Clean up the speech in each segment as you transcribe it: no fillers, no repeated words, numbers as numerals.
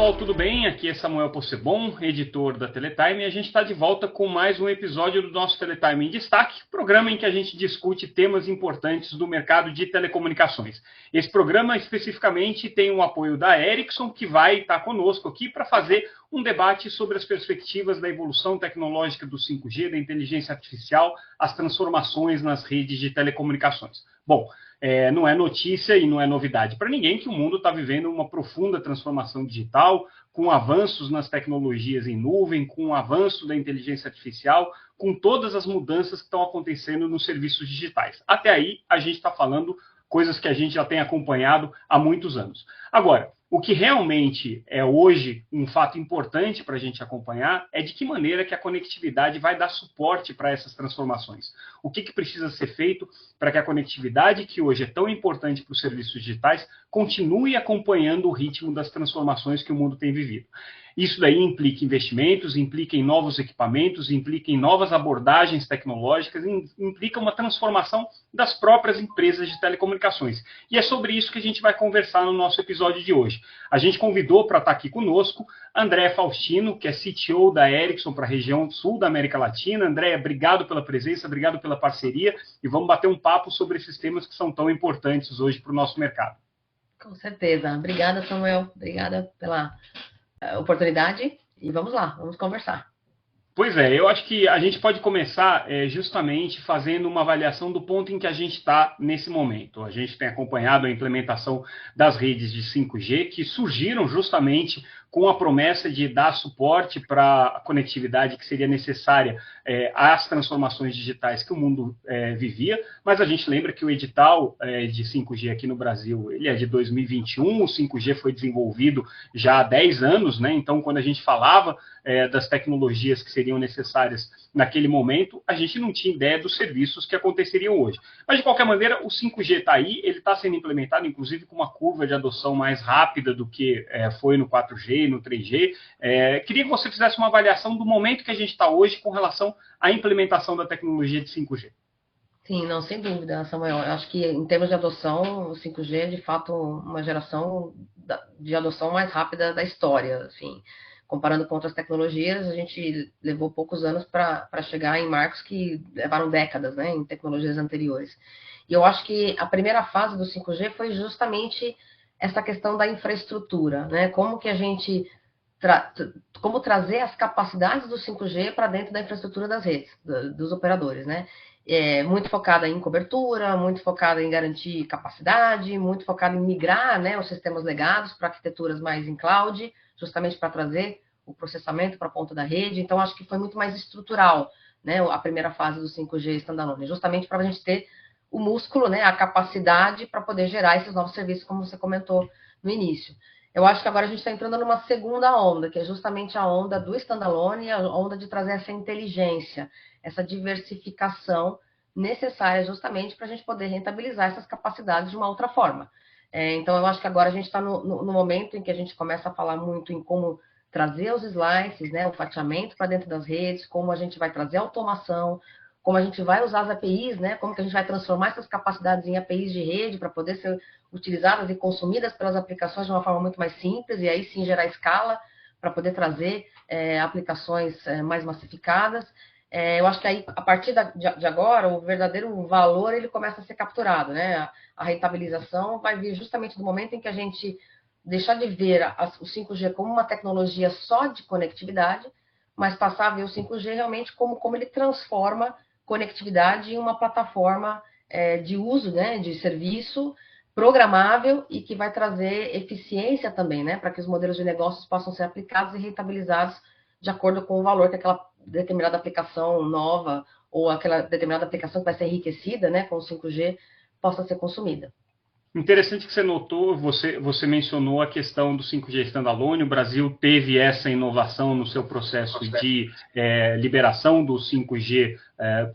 pessoal, tudo bem? Aqui é Samuel Possebon, editor da Teletime, e a gente está de volta com mais um episódio do nosso Teletime em Destaque, programa em que a gente discute temas importantes do mercado de telecomunicações. Esse programa, especificamente, tem o apoio da Ericsson, que vai estar conosco aqui para fazer um debate sobre as perspectivas da evolução tecnológica do 5G, da inteligência artificial, as transformações nas redes de telecomunicações. Bom, não é notícia e não é novidade para ninguém que o mundo está vivendo uma profunda transformação digital, com avanços nas tecnologias em nuvem, com o avanço da inteligência artificial, com todas as mudanças que estão acontecendo nos serviços digitais. Até aí, a gente está falando coisas que a gente já tem acompanhado há muitos anos. Agora, o que realmente é hoje um fato importante para a gente acompanhar é de que maneira que a conectividade vai dar suporte para essas transformações. O que precisa ser feito para que a conectividade, que hoje é tão importante para os serviços digitais, continue acompanhando o ritmo das transformações que o mundo tem vivido. Isso daí implica investimentos, implica em novos equipamentos, implica em novas abordagens tecnológicas, implica uma transformação das próprias empresas de telecomunicações. E é sobre isso que a gente vai conversar no nosso episódio de hoje. A gente convidou para estar aqui conosco André Faustino, que é CTO da Ericsson para a região sul da América Latina. André, obrigado pela presença, obrigado pela parceria e vamos bater um papo sobre esses temas que são tão importantes hoje para o nosso mercado. Com certeza. Obrigada, Samuel. Obrigada pela oportunidade e vamos lá, vamos conversar. Pois é, eu acho que a gente pode começar justamente fazendo uma avaliação do ponto em que a gente está nesse momento. A gente tem acompanhado a implementação das redes de 5G, que surgiram justamente com a promessa de dar suporte para a conectividade que seria necessária às transformações digitais que o mundo vivia, mas a gente lembra que o edital de 5G aqui no Brasil, ele é de 2021, o 5G foi desenvolvido já há 10 anos, né? Então, quando a gente falava das tecnologias que seriam necessárias naquele momento, a gente não tinha ideia dos serviços que aconteceriam hoje. Mas, de qualquer maneira, o 5G está aí, ele está sendo implementado, inclusive, com uma curva de adoção mais rápida do que foi no 4G, no 3G. Queria que você fizesse uma avaliação do momento que a gente está hoje com relação à implementação da tecnologia de 5G. Sim, não, sem dúvida, Samuel. Eu acho que, em termos de adoção, o 5G é, de fato, uma geração de adoção mais rápida da história, assim. Comparando com outras tecnologias, a gente levou poucos anos para chegar em marcos que levaram décadas, né, em tecnologias anteriores. E eu acho que a primeira fase do 5G foi justamente essa questão da infraestrutura, né? Como que a gente como trazer as capacidades do 5G para dentro da infraestrutura das redes, dos operadores, né? Muito focada em cobertura, muito focada em garantir capacidade, muito focada em migrar, né, os sistemas legados para arquiteturas mais em cloud, justamente para trazer o processamento para a ponta da rede. Então, acho que foi muito mais estrutural, né, a primeira fase do 5G standalone, justamente para a gente ter o músculo, né, a capacidade para poder gerar esses novos serviços, como você comentou no início. Eu acho que agora a gente está entrando numa segunda onda, que é justamente a onda do standalone, a onda de trazer essa inteligência, essa diversificação necessária justamente para a gente poder rentabilizar essas capacidades de uma outra forma. Então, eu acho que agora a gente está no momento em que a gente começa a falar muito em como trazer os slices, né, o fatiamento para dentro das redes, como a gente vai trazer automação, como a gente vai usar as APIs, né, como que a gente vai transformar essas capacidades em APIs de rede para poder ser utilizadas e consumidas pelas aplicações de uma forma muito mais simples e aí sim gerar escala para poder trazer aplicações mais massificadas. Eu acho que aí, a partir de agora, o verdadeiro valor ele começa a ser capturado, né? A rentabilização vai vir justamente do momento em que a gente deixar de ver o 5G como uma tecnologia só de conectividade, mas passar a ver o 5G realmente como ele transforma conectividade em uma plataforma de uso, né, de serviço programável e que vai trazer eficiência também, né, para que os modelos de negócios possam ser aplicados e rentabilizados de acordo com o valor que aquela determinada aplicação nova ou aquela determinada aplicação que vai ser enriquecida, né, com o 5G, possa ser consumida. Interessante que você notou, você mencionou a questão do 5G standalone, o Brasil teve essa inovação no seu processo de liberação do 5G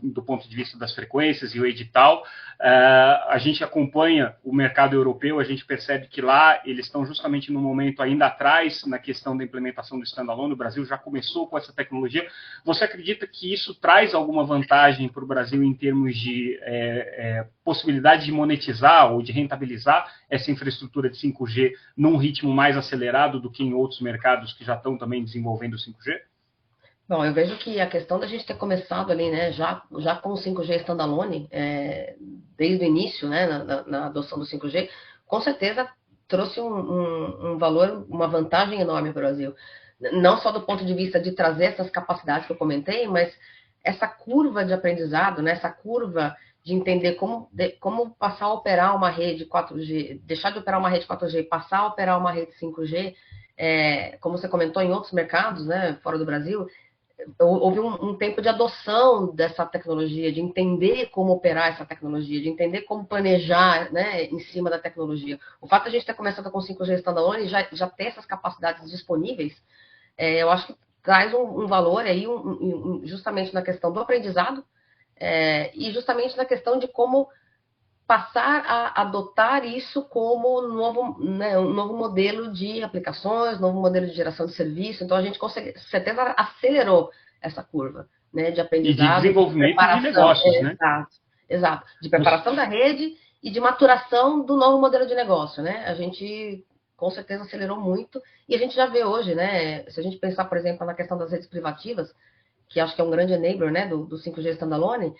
do ponto de vista das frequências e o edital. A gente acompanha o mercado europeu, a gente percebe que lá eles estão justamente no momento ainda atrás na questão da implementação do standalone. O Brasil já começou com essa tecnologia. Você acredita que isso traz alguma vantagem para o Brasil em termos de possibilidade de monetizar ou de rentabilizar essa infraestrutura de 5G num ritmo mais acelerado do que em outros mercados que já estão também desenvolvendo o 5G? Bom, eu vejo que a questão da gente ter começado ali, né, já com o 5G standalone, desde o início, né, na adoção do 5G, com certeza trouxe um valor, uma vantagem enorme para o Brasil. Não só do ponto de vista de trazer essas capacidades que eu comentei, mas essa curva de aprendizado, né, essa curva de entender como passar a operar uma rede 4G, deixar de operar uma rede 4G, passar a operar uma rede 5G, como você comentou, em outros mercados, né, fora do Brasil, houve um tempo de adoção dessa tecnologia, de entender como operar essa tecnologia, de entender como planejar, né, em cima da tecnologia. O fato de a gente ter começado com 5G standalone e já ter essas capacidades disponíveis, eu acho que traz um valor aí, justamente na questão do aprendizado, e justamente na questão de como passar a adotar isso como um novo modelo de aplicações, novo modelo de geração de serviço. Então, a gente com certeza acelerou essa curva, né, de aprendizado. E de desenvolvimento de negócios, né? Exato. De preparação da rede e de maturação do novo modelo de negócio, né? A gente com certeza acelerou muito e a gente já vê hoje, né? Se a gente pensar, por exemplo, na questão das redes privativas, que acho que é um grande enabler, né, do 5G standalone,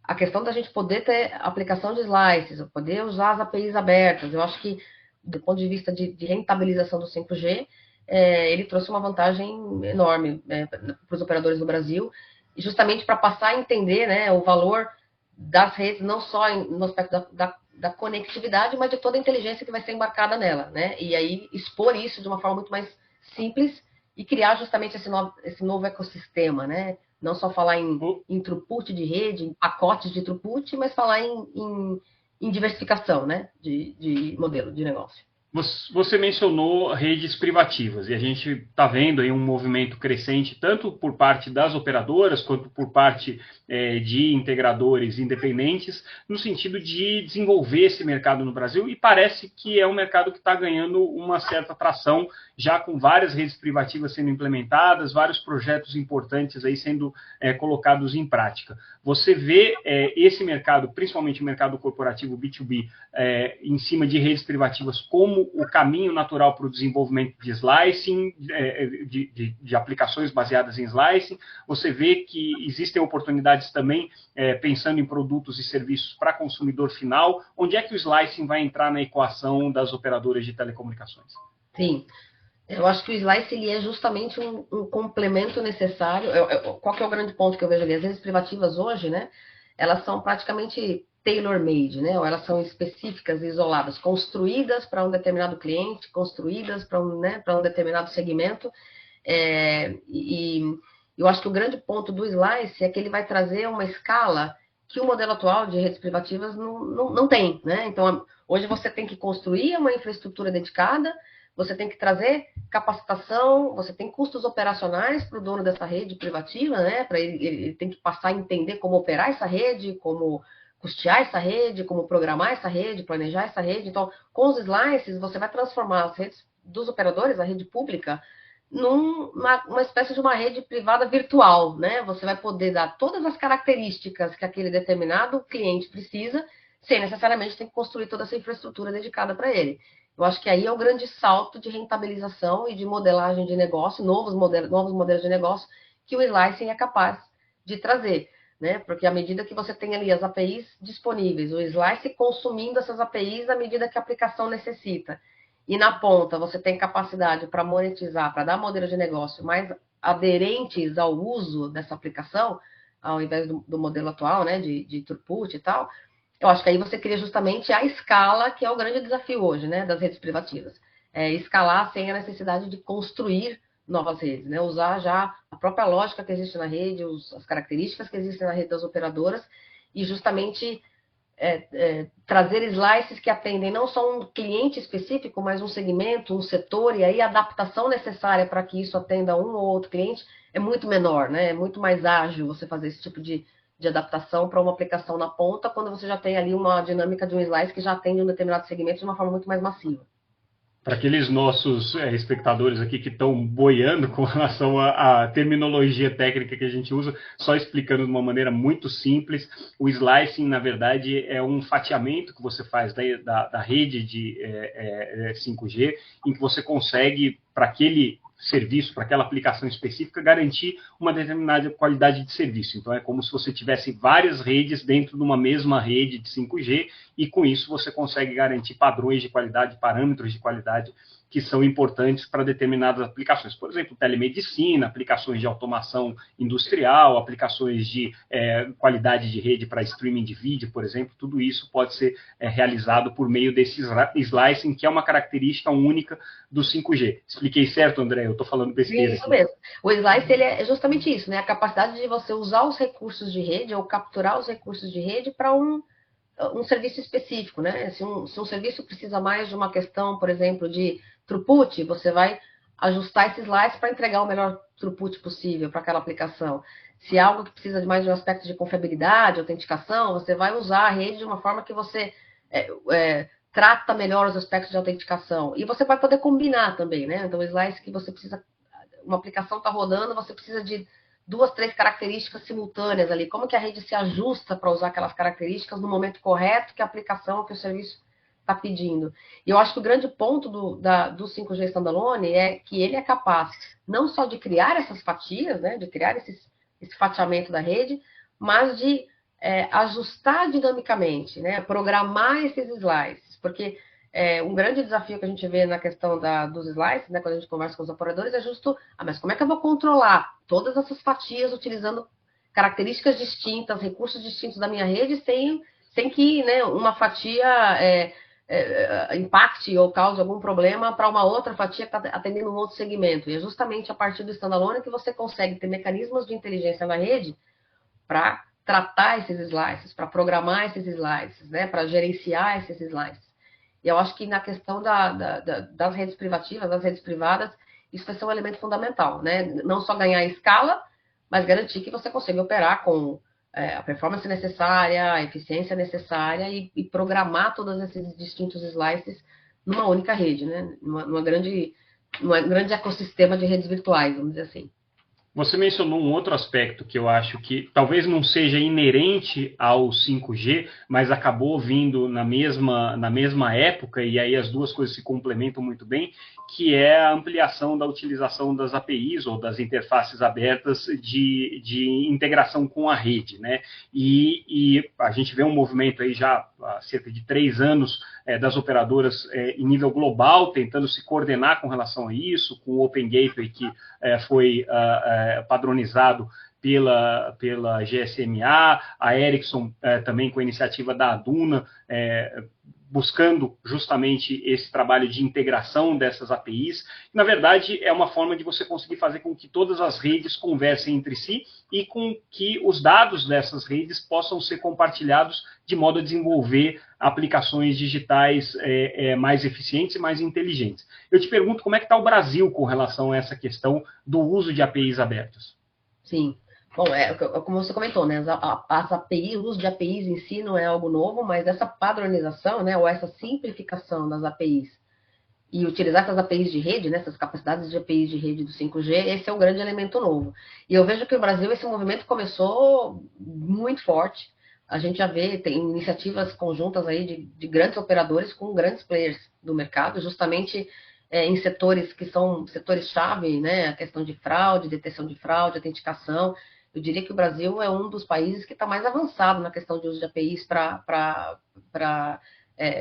a questão da gente poder ter aplicação de slices, poder usar as APIs abertas, eu acho que, do ponto de vista de rentabilização do 5G, ele trouxe uma vantagem enorme para os operadores do Brasil, e justamente para passar a entender, né, o valor das redes, não só no aspecto da conectividade, mas de toda a inteligência que vai ser embarcada nela, né? E aí expor isso de uma forma muito mais simples e criar justamente esse novo ecossistema, né? Não só falar em throughput de rede, em pacotes de throughput, mas falar em diversificação, né, de modelo de negócio. Você mencionou redes privativas e a gente está vendo aí um movimento crescente tanto por parte das operadoras quanto por parte de integradores independentes no sentido de desenvolver esse mercado no Brasil e parece que é um mercado que está ganhando uma certa atração já com várias redes privativas sendo implementadas, vários projetos importantes aí sendo colocados em prática. Você vê esse mercado, principalmente o mercado corporativo B2B, em cima de redes privativas como o caminho natural para o desenvolvimento de slicing, de aplicações baseadas em slicing. Você vê que existem oportunidades também pensando em produtos e serviços para consumidor final. Onde é que o slicing vai entrar na equação das operadoras de telecomunicações? Sim, eu acho que o slice ele é justamente um complemento necessário. Qual que é o grande ponto que eu vejo ali? As redes privativas hoje, né, elas são praticamente tailor-made, né? Ou elas são específicas, isoladas, construídas para um determinado cliente, construídas para um determinado segmento. E eu acho que o grande ponto do Slice é que ele vai trazer uma escala que o modelo atual de redes privativas não tem, né? Então, hoje você tem que construir uma infraestrutura dedicada, você tem que trazer capacitação, você tem custos operacionais para o dono dessa rede privativa, né? Para ele tem que passar a entender como operar essa rede, como custear essa rede, como programar essa rede, planejar essa rede. Então, com os slices, você vai transformar as redes dos operadores, a rede pública, numa espécie de uma rede privada virtual, né? Você vai poder dar todas as características que aquele determinado cliente precisa, sem necessariamente ter que construir toda essa infraestrutura dedicada para ele. Eu acho que aí é o grande salto de rentabilização e de modelagem de negócio, novos modelos de negócio que o slicing é capaz de trazer, né? Porque à medida que você tem ali as APIs disponíveis, o Slice consumindo essas APIs à medida que a aplicação necessita, e na ponta você tem capacidade para monetizar, para dar modelos de negócio mais aderentes ao uso dessa aplicação, ao invés do modelo atual, né, de throughput e tal, eu acho que aí você cria justamente a escala, que é o grande desafio hoje, né, das redes privativas. Escalar sem a necessidade de construir novas redes, né? Usar já a própria lógica que existe na rede, as características que existem na rede das operadoras e justamente trazer slices que atendem não só um cliente específico, mas um segmento, um setor, e aí a adaptação necessária para que isso atenda um ou outro cliente é muito menor, né? É muito mais ágil você fazer esse tipo de adaptação para uma aplicação na ponta, quando você já tem ali uma dinâmica de um slice que já atende um determinado segmento de uma forma muito mais massiva. Para aqueles nossos espectadores aqui que estão boiando com relação à terminologia técnica que a gente usa, só explicando de uma maneira muito simples, o slicing, na verdade, é um fatiamento que você faz da rede de 5G, em que você consegue, para aquele serviço, para aquela aplicação específica, garantir uma determinada qualidade de serviço. Então, é como se você tivesse várias redes dentro de uma mesma rede de 5G, e com isso você consegue garantir padrões de qualidade, parâmetros de qualidade que são importantes para determinadas aplicações. Por exemplo, telemedicina, aplicações de automação industrial, aplicações de qualidade de rede para streaming de vídeo, por exemplo, tudo isso pode ser realizado por meio desse slicing, que é uma característica única do 5G. Expliquei certo, André? Eu estou falando besteira Isso aqui. mesmo. O slice ele é justamente isso, né? A capacidade de você usar os recursos de rede ou capturar os recursos de rede para um serviço específico, né? Se um serviço precisa mais de uma questão, por exemplo, de throughput, você vai ajustar esse slice para entregar o melhor throughput possível para aquela aplicação. Se é algo que precisa de mais de um aspecto de confiabilidade, autenticação, você vai usar a rede de uma forma que você trata melhor os aspectos de autenticação. E você vai poder combinar também, né? Então, o slice que você precisa, uma aplicação está rodando, você precisa de 2, 3 características simultâneas ali. Como que a rede se ajusta para usar aquelas características no momento correto que a aplicação, que o serviço está pedindo. E eu acho que o grande ponto do 5G Standalone é que ele é capaz não só de criar essas fatias, né, de criar esse fatiamento da rede, mas de ajustar dinamicamente, né, programar esses slices. Porque um grande desafio que a gente vê na questão dos slices, né, quando a gente conversa com os operadores, é justo, mas como é que eu vou controlar todas essas fatias utilizando características distintas, recursos distintos da minha rede, sem que, né, uma fatia impacte ou cause algum problema para uma outra fatia que está atendendo um outro segmento. E é justamente a partir do standalone que você consegue ter mecanismos de inteligência na rede para tratar esses slices, para programar esses slices, né, para gerenciar esses slices. E eu acho que na questão das redes privativas, das redes privadas, isso vai ser um elemento fundamental, né? Não só ganhar escala, mas garantir que você consiga operar com a performance necessária, a eficiência necessária e programar todos esses distintos slices numa única rede, né? Num grande ecossistema de redes virtuais, vamos dizer assim. Você mencionou um outro aspecto que eu acho que talvez não seja inerente ao 5G, mas acabou vindo na mesma época, e aí as duas coisas se complementam muito bem, que é a ampliação da utilização das APIs ou das interfaces abertas de integração com a rede, né? E a gente vê um movimento aí já há cerca de 3 anos das operadoras em nível global, tentando se coordenar com relação a isso, com o Open Gateway que foi padronizado pela GSMA, a Ericsson também com a iniciativa da Aduna, buscando justamente esse trabalho de integração dessas APIs. Na verdade, é uma forma de você conseguir fazer com que todas as redes conversem entre si e com que os dados dessas redes possam ser compartilhados de modo a desenvolver aplicações digitais mais eficientes e mais inteligentes. Eu te pergunto como é que está o Brasil com relação a essa questão do uso de APIs abertas. Sim. Bom, como você comentou, né, as APIs, o uso de APIs em si não é algo novo, mas essa padronização, né, ou essa simplificação das APIs e utilizar essas APIs de rede, né, essas capacidades de APIs de rede do 5G, esse é o grande elemento novo. E eu vejo que no Brasil esse movimento começou muito forte. A gente já vê, tem iniciativas conjuntas aí de grandes operadores com grandes players do mercado, justamente em setores que são setores-chave, né, a questão de fraude, detecção de fraude, autenticação. Eu diria que o Brasil é um dos países que está mais avançado na questão de uso de APIs para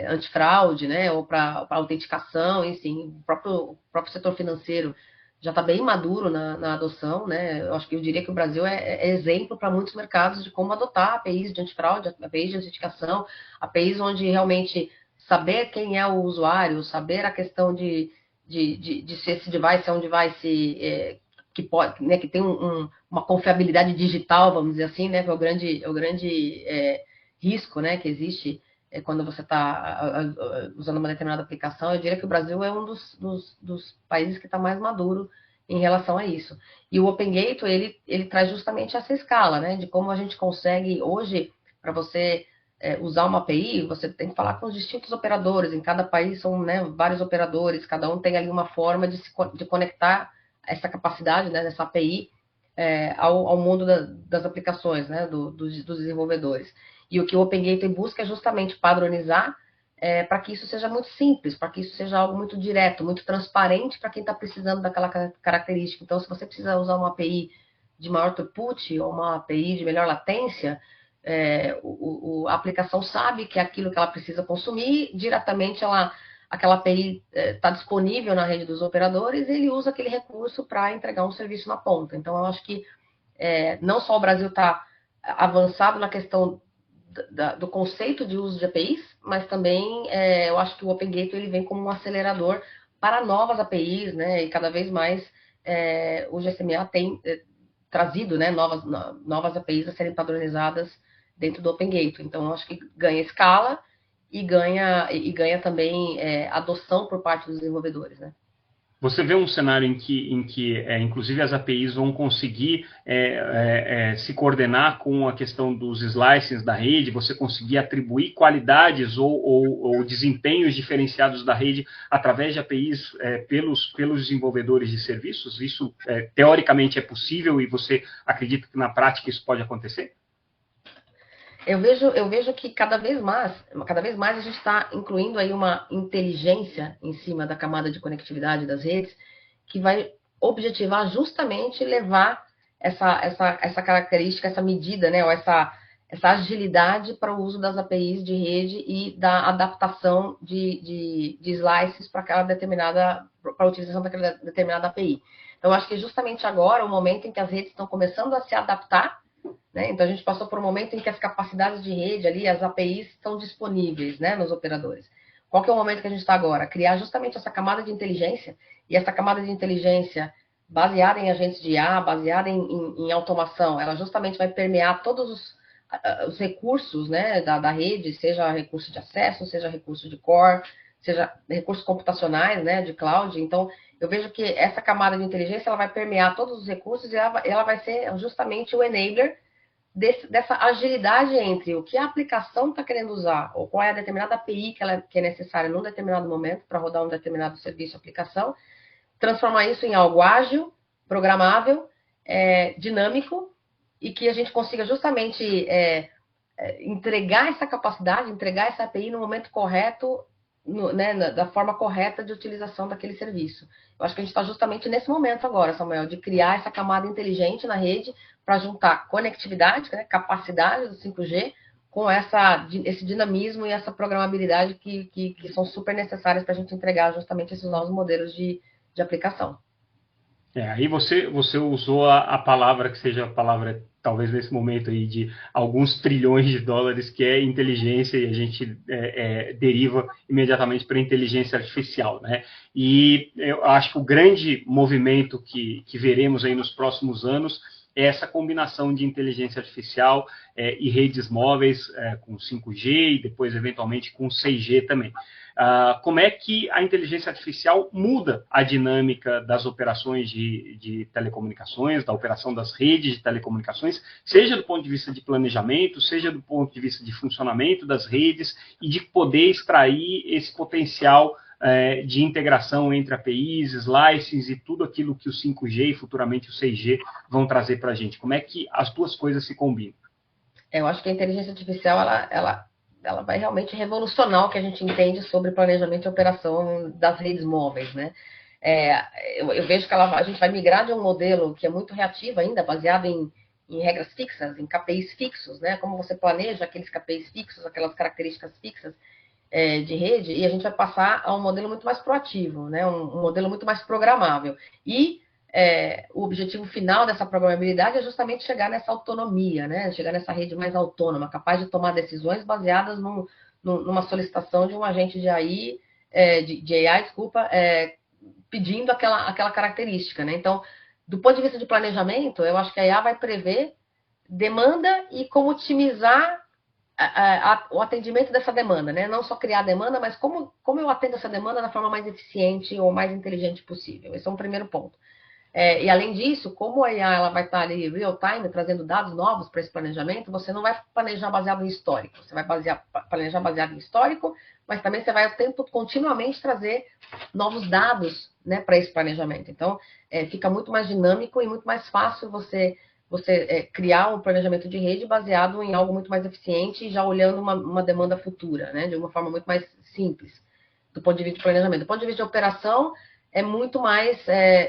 antifraude, né, ou para autenticação, enfim, o próprio setor financeiro já está bem maduro na adoção, né? Eu diria que o Brasil é exemplo para muitos mercados de como adotar APIs de antifraude, APIs de autenticação, APIs onde realmente saber quem é o usuário, saber a questão de se esse device é um device que pode, né, que tem uma confiabilidade digital, vamos dizer assim, né, que é o grande risco, né, que existe quando você está usando uma determinada aplicação. Eu diria que o Brasil é um dos países que está mais maduro em relação a isso. E o Open Gateway, ele traz justamente essa escala, né? De como a gente consegue, hoje, para você usar uma API, você tem que falar com os distintos operadores. Em cada país são, né, vários operadores, cada um tem ali uma forma de conectar essa capacidade, né, dessa API ao mundo das aplicações, né, dos desenvolvedores. E o que o Open Gateway busca é justamente padronizar para que isso seja muito simples, para que isso seja algo muito direto, muito transparente para quem está precisando daquela característica. Então, se você precisa usar uma API de maior throughput ou uma API de melhor latência, a aplicação sabe que é aquilo que ela precisa consumir, diretamente aquela API está disponível na rede dos operadores e ele usa aquele recurso para entregar um serviço na ponta. Então, eu acho que não só o Brasil está avançado na questão do conceito de uso de APIs, mas também eu acho que o Open Gateway ele vem como um acelerador para novas APIs, né? E cada vez mais o GSMA tem trazido, né, novas APIs a serem padronizadas dentro do Open Gateway. Então, eu acho que ganha escala e ganha também adoção por parte dos desenvolvedores, né? Você vê um cenário em que inclusive, as APIs vão conseguir se coordenar com a questão dos slicings da rede, você conseguir atribuir qualidades ou desempenhos diferenciados da rede através de APIs pelos desenvolvedores de serviços? Isso, teoricamente, é possível e você acredita que, na prática, isso pode acontecer? Eu vejo que cada vez mais a gente está incluindo aí uma inteligência em cima da camada de conectividade das redes que vai objetivar justamente levar essa característica, essa medida, né, ou essa agilidade para o uso das APIs de rede e da adaptação de slices para a utilização daquela determinada API. Então, acho que justamente agora, o momento em que as redes estão começando a se adaptar, né? Então, a gente passou por um momento em que as capacidades de rede ali, as APIs, estão disponíveis, né, nos operadores. Qual que é o momento que a gente está agora? Criar justamente essa camada de inteligência, e essa camada de inteligência baseada em agentes de IA, baseada em automação, ela justamente vai permear todos os recursos, né, da rede, seja recurso de acesso, seja recurso de core, seja recursos computacionais, né, de cloud. Então, eu vejo que essa camada de inteligência ela vai permear todos os recursos e ela vai ser justamente o enabler dessa agilidade entre o que a aplicação está querendo usar ou qual é a determinada API que é necessária num determinado momento para rodar um determinado serviço ou aplicação, transformar isso em algo ágil, programável, dinâmico e que a gente consiga justamente entregar essa capacidade, entregar essa API no momento correto, né, da forma correta de utilização daquele serviço. Eu acho que a gente está justamente nesse momento agora, Samuel, de criar essa camada inteligente na rede para juntar conectividade, né, capacidade do 5G, com esse dinamismo e essa programabilidade que são super necessárias para a gente entregar justamente esses novos modelos de aplicação. Aí você usou a palavra que seja a palavra, talvez nesse momento aí, de alguns trilhões de dólares, que é inteligência, e a gente deriva imediatamente para inteligência artificial, né? E eu acho que o grande movimento que veremos aí nos próximos anos é essa combinação de inteligência artificial e redes móveis com 5G e depois, eventualmente, com 6G também. Como é que a inteligência artificial muda a dinâmica das operações de telecomunicações, da operação das redes de telecomunicações, seja do ponto de vista de planejamento, seja do ponto de vista de funcionamento das redes e de poder extrair esse potencial de integração entre APIs, slices e tudo aquilo que o 5G e futuramente o 6G vão trazer para a gente? Como é que as duas coisas se combinam? Eu acho que a inteligência artificial ela vai realmente revolucionar o que a gente entende sobre planejamento e operação das redes móveis, né? Eu vejo que a gente vai migrar de um modelo que é muito reativo ainda, baseado em regras fixas, em KPIs fixos, né? Como você planeja aqueles KPIs fixos, aquelas características fixas de rede, e a gente vai passar a um modelo muito mais proativo, né? Um modelo muito mais programável. E o objetivo final dessa programabilidade é justamente chegar nessa autonomia, né? Chegar nessa rede mais autônoma, capaz de tomar decisões baseadas numa solicitação de um agente de AI, desculpa, pedindo aquela característica, né? Então, do ponto de vista de planejamento, eu acho que a IA vai prever demanda e como otimizar o atendimento dessa demanda, né? Não só criar a demanda, mas como eu atendo essa demanda da forma mais eficiente ou mais inteligente possível. Esse é um primeiro ponto. E além disso, como a IA ela vai estar ali real time, trazendo dados novos para esse planejamento, você não vai planejar baseado em histórico, você vai planejar baseado em histórico, mas também você vai o tempo continuamente trazer novos dados, né, para esse planejamento. Então, fica muito mais dinâmico e muito mais fácil você criar um planejamento de rede baseado em algo muito mais eficiente, já olhando uma demanda futura, né, de uma forma muito mais simples, do ponto de vista de planejamento. Do ponto de vista de operação, é muito mais,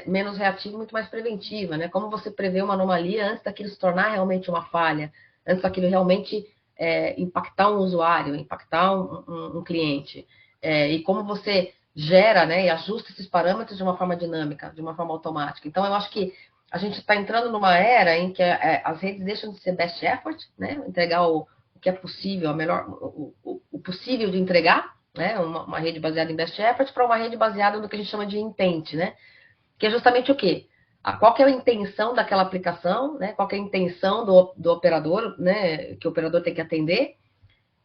menos reativa, muito mais preventiva, né? Como você prevê uma anomalia antes daquilo se tornar realmente uma falha, antes daquilo realmente impactar um usuário, impactar um cliente. E como você gera, né, e ajusta esses parâmetros de uma forma dinâmica, de uma forma automática. Então, eu acho que a gente está entrando numa era em que as redes deixam de ser best effort, né? Entregar o que é possível, o possível de entregar, né? Uma rede baseada em best effort para uma rede baseada no que a gente chama de intent, né? Que é justamente o quê? Qual que é a intenção daquela aplicação, né? Qual que é a intenção do operador, né? Que o operador tem que atender,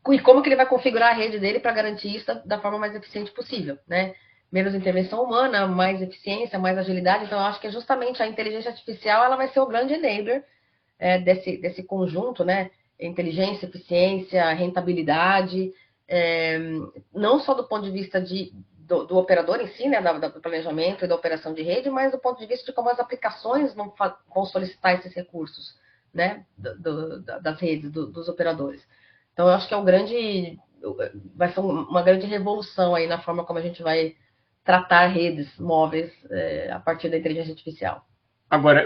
e como que ele vai configurar a rede dele para garantir isso da forma mais eficiente possível, né? Menos intervenção humana, mais eficiência, mais agilidade. Então, eu acho que é justamente a inteligência artificial ela vai ser o grande enabler desse conjunto, né? Inteligência, eficiência, rentabilidade, não só do ponto de vista do operador em si, né, do planejamento e da operação de rede, mas do ponto de vista de como as aplicações vão solicitar esses recursos, né, das redes, dos operadores. Então, eu acho que vai ser uma grande revolução aí na forma como a gente vai tratar redes móveis a partir da inteligência artificial. Agora,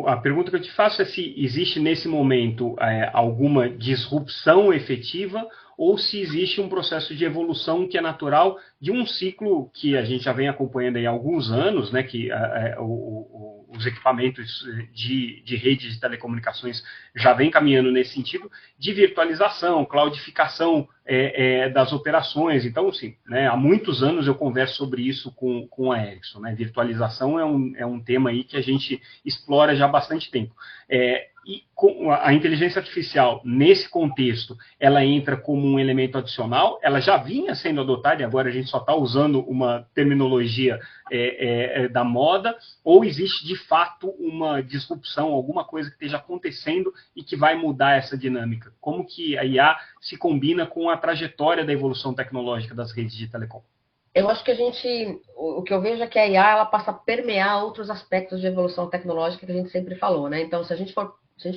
a pergunta que eu te faço é se existe nesse momento alguma disrupção efetiva ou se existe um processo de evolução que é natural de um ciclo que a gente já vem acompanhando aí há alguns anos, né, que os equipamentos de redes de telecomunicações já vem caminhando nesse sentido, de virtualização, cloudificação das operações. Então, sim, né, há muitos anos eu converso sobre isso com a Ericsson. Né? Virtualização é um tema aí que a gente explora já há bastante tempo. E a inteligência artificial, nesse contexto, ela entra como um elemento adicional, ela já vinha sendo adotada e agora a gente só está usando uma terminologia da moda, ou existe de fato uma disrupção, alguma coisa que esteja acontecendo e que vai mudar essa dinâmica? Como que a IA se combina com a trajetória da evolução tecnológica das redes de telecom? Eu acho que o que eu vejo é que a IA ela passa a permear outros aspectos de evolução tecnológica que a gente sempre falou, né? Então, se a gente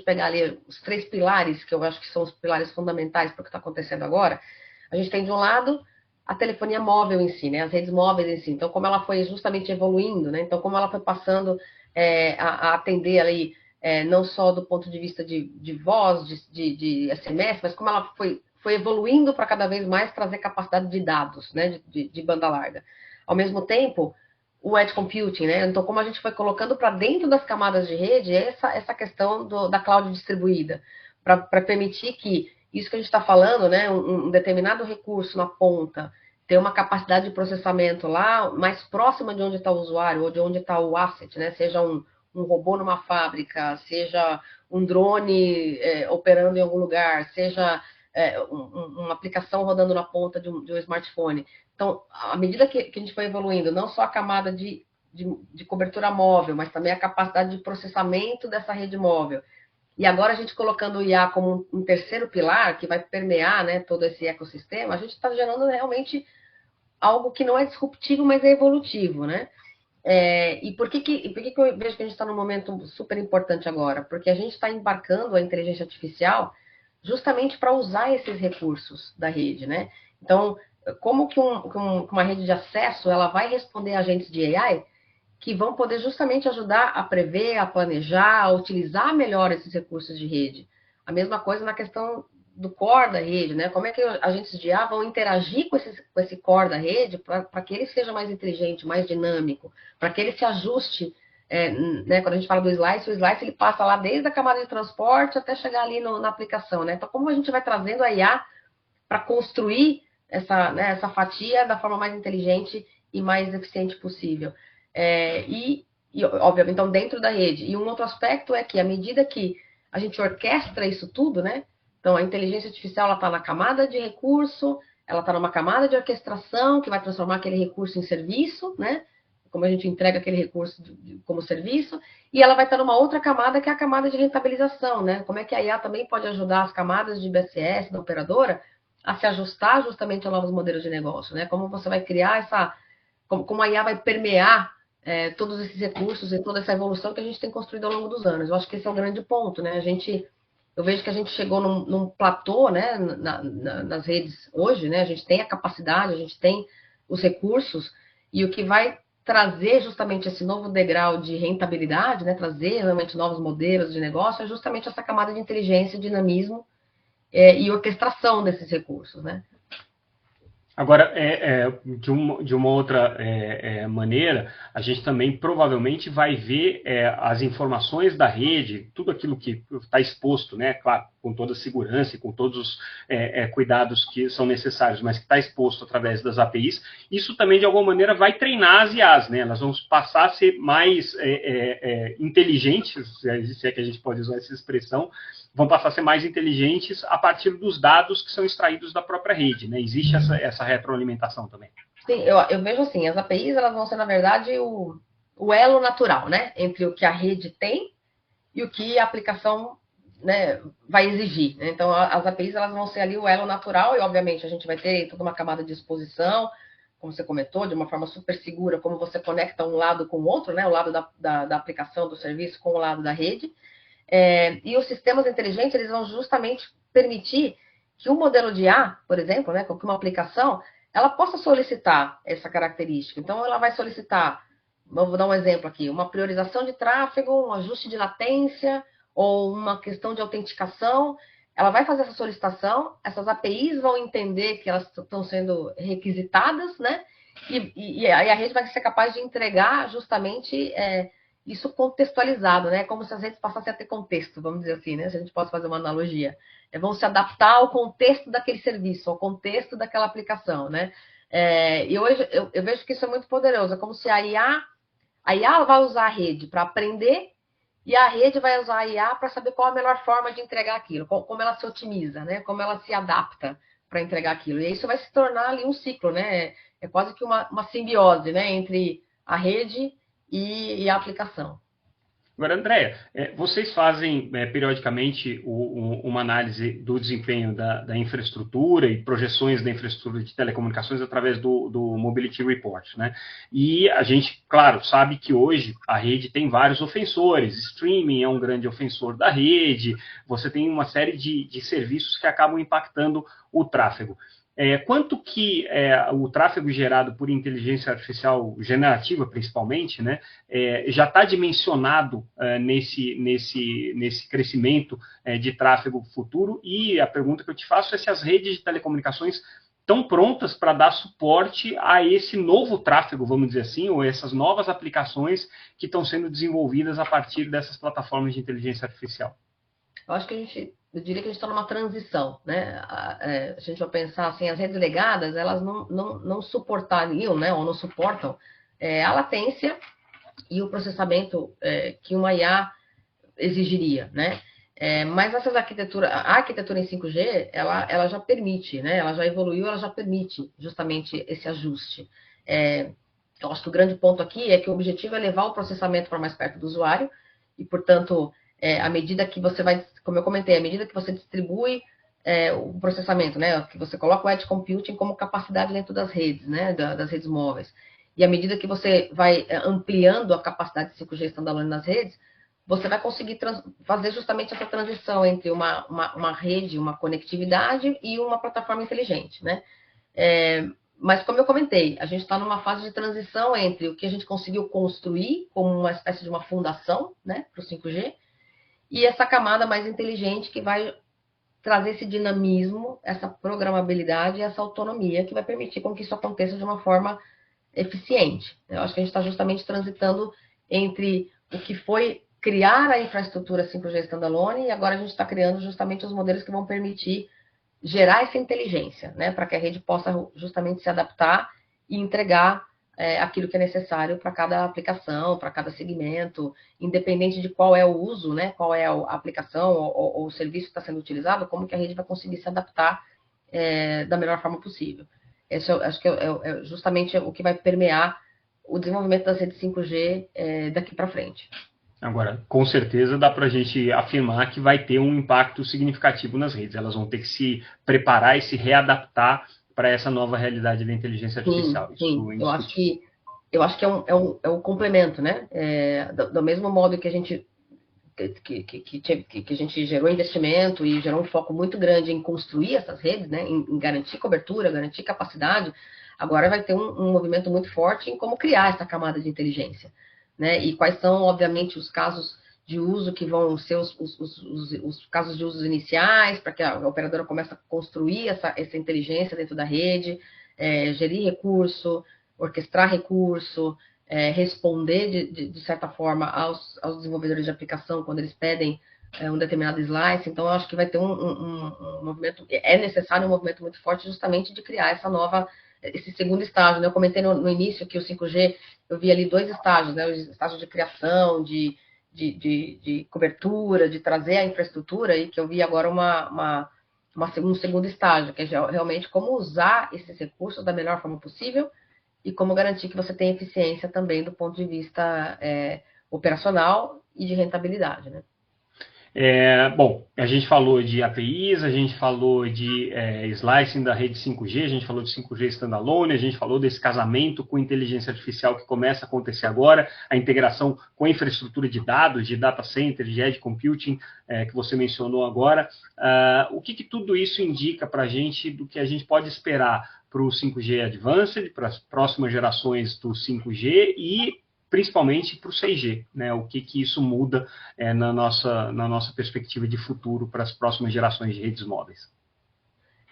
pegar ali os 3 pilares, que eu acho que são os pilares fundamentais para o que está acontecendo agora, a gente tem de um lado a telefonia móvel em si, né? As redes móveis em si. Então, como ela foi justamente evoluindo, né? Então, como ela foi passando a atender ali, não só do ponto de vista de voz, de SMS, mas como ela foi evoluindo para cada vez mais trazer capacidade de dados, né, de banda larga. Ao mesmo tempo, o edge computing, né? Então, como a gente foi colocando para dentro das camadas de rede, essa questão da cloud distribuída, para permitir que isso que a gente está falando, né, um determinado recurso na ponta, ter uma capacidade de processamento lá mais próxima de onde está o usuário ou de onde está o asset, né? Seja um robô numa fábrica, seja um drone operando em algum lugar, seja uma aplicação rodando na ponta de um smartphone. Então, à medida que a gente foi evoluindo, não só a camada de cobertura móvel, mas também a capacidade de processamento dessa rede móvel. E agora a gente colocando o IA como um terceiro pilar, que vai permear, né, todo esse ecossistema, a gente está gerando realmente algo que não é disruptivo, mas é evolutivo, né? E por que eu vejo que a gente está num momento super importante agora? Porque a gente está embarcando a inteligência artificial justamente para usar esses recursos da rede, né? Então, como que uma rede de acesso ela vai responder a agentes de AI que vão poder justamente ajudar a prever, a planejar, a utilizar melhor esses recursos de rede. A mesma coisa na questão do core da rede, né? Como é que agentes de IA vão interagir com esse core da rede para que ele seja mais inteligente, mais dinâmico, para que ele se ajuste, né? Quando a gente fala do slice, o slice ele passa lá desde a camada de transporte até chegar ali na aplicação, né? Então, como a gente vai trazendo a IA para construir essa fatia da forma mais inteligente e mais eficiente possível. Obviamente, então, dentro da rede. E um outro aspecto é que, à medida que a gente orquestra isso tudo, né? Então, a inteligência artificial está na camada de recurso, ela está numa camada de orquestração, que vai transformar aquele recurso em serviço, né? como a gente entrega aquele recurso como serviço, e ela vai estar numa outra camada, que é a camada de rentabilização, né? Como é que a IA também pode ajudar as camadas de BSS, da operadora, a se ajustar justamente a novos modelos de negócio, né? Como você vai criar como a IA vai permear todos esses recursos e toda essa evolução que a gente tem construído ao longo dos anos. Eu acho que esse é o grande ponto, né? Eu vejo que a gente chegou num platô, né, nas redes hoje, né? A gente tem a capacidade, a gente tem os recursos, e o que vai trazer justamente esse novo degrau de rentabilidade, né, trazer realmente novos modelos de negócio, é justamente essa camada de inteligência, dinamismo e orquestração desses recursos, né? Agora, de uma outra maneira, a gente também provavelmente vai ver as informações da rede, tudo aquilo que está exposto, né, claro, com toda a segurança e com todos os cuidados que são necessários, mas que está exposto através das APIs, isso também, de alguma maneira, vai treinar as IAs, né? Elas vão passar a ser mais inteligentes, se é que a gente pode usar essa expressão, vão passar a ser mais inteligentes a partir dos dados que são extraídos da própria rede, né? Existe essa retroalimentação também. Sim, eu vejo assim, as APIs elas vão ser, na verdade, o elo natural, né? Entre o que a rede tem e o que a aplicação, né, vai exigir. Então, as APIs elas vão ser ali o elo natural, e obviamente a gente vai ter toda uma camada de exposição, como você comentou, de uma forma super segura, como você conecta um lado com o outro, né? O lado da aplicação, do serviço, com o lado da rede. E os sistemas inteligentes, eles vão justamente permitir que um modelo de IA, por exemplo, né, que uma aplicação, ela possa solicitar essa característica. Então, ela vai solicitar, vou dar um exemplo aqui, uma priorização de tráfego, um ajuste de latência, ou uma questão de autenticação. Ela vai fazer essa solicitação, essas APIs vão entender que elas estão sendo requisitadas, né? E aí a rede vai ser capaz de entregar justamente isso contextualizado, né? Como se as redes passassem a ter contexto, vamos dizer assim, né? Se a gente pode fazer uma analogia. Vão se adaptar ao contexto daquele serviço, ao contexto daquela aplicação, né? E hoje eu vejo que isso é muito poderoso. É como se a IA vai usar a rede para aprender e a rede vai usar a IA para saber qual a melhor forma de entregar aquilo, como ela se otimiza, né? Como ela se adapta para entregar aquilo. E isso vai se tornar ali um ciclo, né? É quase que uma simbiose, né? Entre a rede e a aplicação. Agora, Andréia, vocês fazem periodicamente uma análise do desempenho da infraestrutura e projeções da infraestrutura de telecomunicações através do Mobility Report, né? E a gente, claro, sabe que hoje a rede tem vários ofensores, streaming é um grande ofensor da rede, você tem uma série de serviços que acabam impactando o tráfego. Quanto que o tráfego gerado por inteligência artificial generativa, principalmente, né, já está dimensionado nesse crescimento de tráfego futuro? E a pergunta que eu te faço é se as redes de telecomunicações estão prontas para dar suporte a esse novo tráfego, vamos dizer assim, ou essas novas aplicações que estão sendo desenvolvidas a partir dessas plataformas de inteligência artificial. Eu acho que eu diria que a gente está numa transição, né? A gente vai pensar assim, as redes legadas, elas não suportariam, né? Ou não suportam a latência e o processamento que uma IA exigiria, né? Mas a arquitetura em 5G, ela já permite, né? Ela já evoluiu, ela já permite justamente esse ajuste. Eu acho que o grande ponto aqui é que o objetivo é levar o processamento para mais perto do usuário e, portanto, à medida que você vai, como eu comentei, à medida que você distribui o processamento, né, que você coloca o Edge Computing como capacidade dentro das redes, né, das redes móveis, e à medida que você vai ampliando a capacidade de 5G standalone nas redes, você vai conseguir fazer justamente essa transição entre uma rede, uma conectividade e uma plataforma inteligente, né? Mas, como eu comentei, a gente está numa fase de transição entre o que a gente conseguiu construir como uma espécie de uma fundação, né, para o 5G, e essa camada mais inteligente que vai trazer esse dinamismo, essa programabilidade e essa autonomia que vai permitir com que isso aconteça de uma forma eficiente. Eu acho que a gente está justamente transitando entre o que foi criar a infraestrutura 5G standalone e agora a gente está criando justamente os modelos que vão permitir gerar essa inteligência, né, para que a rede possa justamente se adaptar e entregar aquilo que é necessário para cada aplicação, para cada segmento, independente de qual é o uso, né, qual é a aplicação ou o serviço que está sendo utilizado, como que a rede vai conseguir se adaptar da melhor forma possível. Esse acho que é justamente o que vai permear o desenvolvimento das redes 5G daqui para frente. Agora, com certeza dá para a gente afirmar que vai ter um impacto significativo nas redes. Elas vão ter que se preparar e se readaptar para essa nova realidade da inteligência artificial. Sim. Eu acho que é um complemento, né? Do mesmo modo que a gente que a gente gerou investimento e gerou um foco muito grande em construir essas redes, né? Em garantir cobertura, garantir capacidade. Agora vai ter um movimento muito forte em como criar essa camada de inteligência, né? E quais são, obviamente, os casos de uso que vão ser os casos de uso iniciais, para que a operadora comece a construir essa inteligência dentro da rede, gerir recurso, orquestrar recurso, responder, de certa forma, aos desenvolvedores de aplicação quando eles pedem um determinado slice. Então, eu acho que vai ter um movimento, é necessário um movimento muito forte justamente de criar esse segundo estágio, né? Eu comentei no início que o 5G, eu vi ali 2 estágios, né? O estágio de criação, de cobertura, de trazer a infraestrutura, e que eu vi agora um segundo estágio, que é realmente como usar esses recursos da melhor forma possível e como garantir que você tenha eficiência também do ponto de vista operacional e de rentabilidade, né? Bom, a gente falou de APIs, a gente falou de slicing da rede 5G, a gente falou de 5G standalone, a gente falou desse casamento com inteligência artificial que começa a acontecer agora, a integração com a infraestrutura de dados, de data center, de edge computing, que você mencionou agora. O que tudo isso indica para a gente do que a gente pode esperar para o 5G Advanced, para as próximas gerações do 5G e principalmente para o 6G, né? O que isso muda na nossa perspectiva de futuro para as próximas gerações de redes móveis?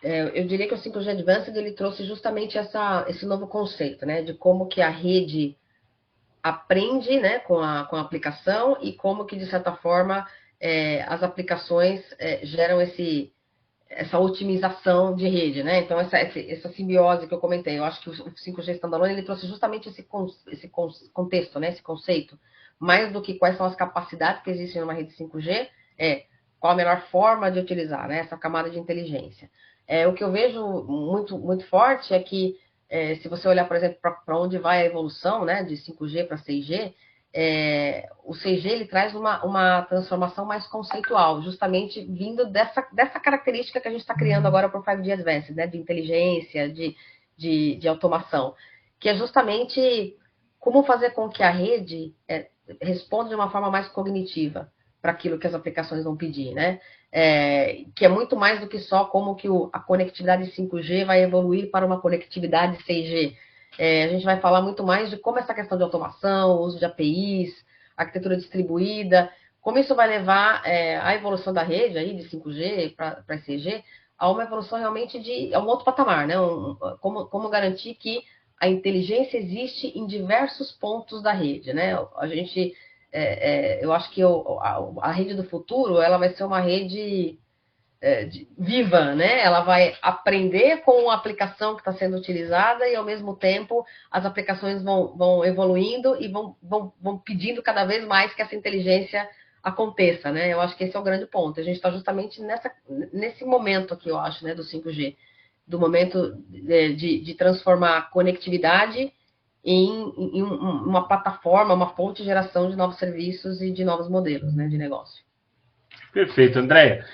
Eu diria que o 5G Advanced ele trouxe justamente esse novo conceito, né? De como que a rede aprende, né, com a aplicação e como que, de certa forma, as aplicações geram essa otimização de rede, né? Então, essa simbiose que eu comentei, eu acho que o 5G Standalone ele trouxe justamente esse contexto, né? Esse conceito. Mais do que quais são as capacidades que existem numa rede 5G, qual a melhor forma de utilizar, né? Essa camada de inteligência. O que eu vejo muito, muito forte é que, se você olhar, por exemplo, para onde vai a evolução, né, de 5G para 6G, o 6G ele traz uma transformação mais conceitual, justamente vindo dessa característica que a gente está criando agora para o 5G Advanced, né, de inteligência, de automação, que é justamente como fazer com que a rede responda de uma forma mais cognitiva para aquilo que as aplicações vão pedir, né? Que é muito mais do que só como que a conectividade 5G vai evoluir para uma conectividade 6G. A gente vai falar muito mais de como essa questão de automação, uso de APIs, arquitetura distribuída, como isso vai levar a evolução da rede aí de 5G para 6G a uma evolução realmente a um outro patamar, né? Como garantir que a inteligência existe em diversos pontos da rede, né? Eu acho que a rede do futuro ela vai ser uma rede viva, né? Ela vai aprender com a aplicação que está sendo utilizada e, ao mesmo tempo, as aplicações vão evoluindo e vão pedindo cada vez mais que essa inteligência aconteça, né? Eu acho que esse é o grande ponto. A gente está justamente nesse momento aqui, eu acho, né, do 5G, do momento de transformar a conectividade em uma plataforma, uma fonte de geração de novos serviços e de novos modelos, né, de negócio. Perfeito, Andréia.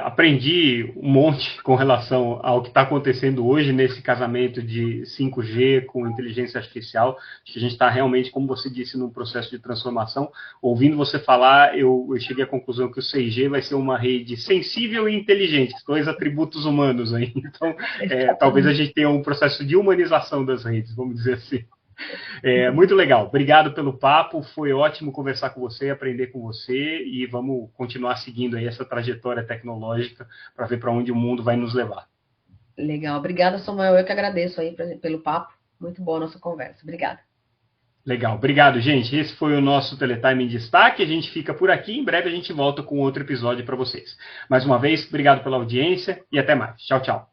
Aprendi um monte com relação ao que está acontecendo hoje nesse casamento de 5G com inteligência artificial. Acho que a gente está realmente, como você disse, num processo de transformação. Ouvindo você falar, eu cheguei à conclusão que o 6G vai ser uma rede sensível e inteligente, 2 atributos humanos aí. Então, talvez a gente tenha um processo de humanização das redes, vamos dizer assim. Muito legal, obrigado pelo papo, foi ótimo conversar com você, aprender com você e vamos continuar seguindo aí essa trajetória tecnológica para ver para onde o mundo vai nos levar. Legal, obrigada, Samuel, eu que agradeço aí pelo papo, muito boa a nossa conversa, obrigada. Legal, obrigado, gente, esse foi o nosso Teletime em Destaque, a gente fica por aqui, em breve a gente volta com outro episódio para vocês. Mais uma vez, obrigado pela audiência e até mais, tchau, tchau.